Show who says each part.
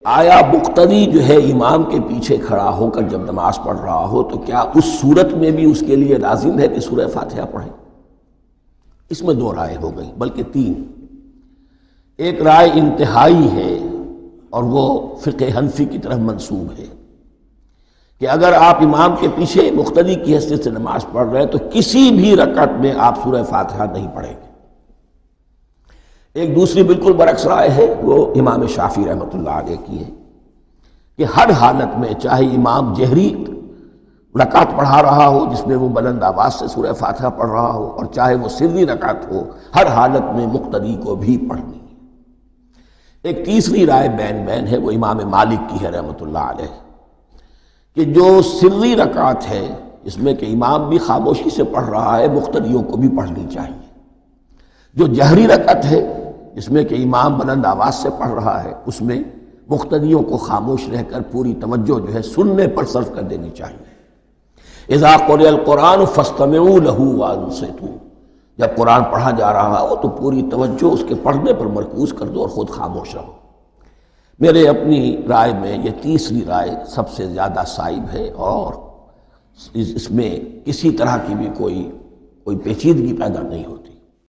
Speaker 1: آیا مقتدی جو ہے امام کے پیچھے کھڑا ہو کر جب نماز پڑھ رہا ہو تو کیا اس صورت میں بھی اس کے لیے لازم ہے کہ سورہ فاتحہ پڑھے؟ اس میں دو رائے ہو گئی، بلکہ تین۔ ایک رائے انتہائی ہے اور وہ فقہ حنفی کی طرف منسوب ہے کہ اگر آپ امام کے پیچھے مقتدی کی حیثیت سے نماز پڑھ رہے ہیں تو کسی بھی رکعت میں آپ سورہ فاتحہ نہیں پڑھیں گے۔ ایک دوسری بالکل برعکس رائے ہے، وہ امام شافعی رحمۃ اللہ علیہ کی ہے کہ ہر حالت میں چاہے امام جہری رکعت پڑھا رہا ہو جس میں وہ بلند آواز سے سورہ فاتحہ پڑھ رہا ہو اور چاہے وہ سری رکعت ہو، ہر حالت میں مقتدی کو بھی پڑھنی ہے۔ ایک تیسری رائے بین بین ہے، وہ امام مالک کی ہے رحمۃ اللہ علیہ، کہ جو سری رکعت ہے اس میں کہ امام بھی خاموشی سے پڑھ رہا ہے، مقتدیوں کو بھی پڑھنی چاہیے۔ جو جہری رکعت ہے جس میں کہ امام بلند آواز سے پڑھ رہا ہے، اس میں مقتدیوں کو خاموش رہ کر پوری توجہ جو ہے سننے پر صرف کر دینی چاہیے۔ اذا قرئ القرآن فاستمعوا له وانصتوا، جب قرآن پڑھا جا رہا ہو تو پوری توجہ اس کے پڑھنے پر مرکوز کر دو اور خود خاموش رہو۔ میرے اپنی رائے میں یہ تیسری رائے سب سے زیادہ صائب ہے اور اس میں کسی طرح کی بھی کوئی پیچیدگی پیدا نہیں ہوتی۔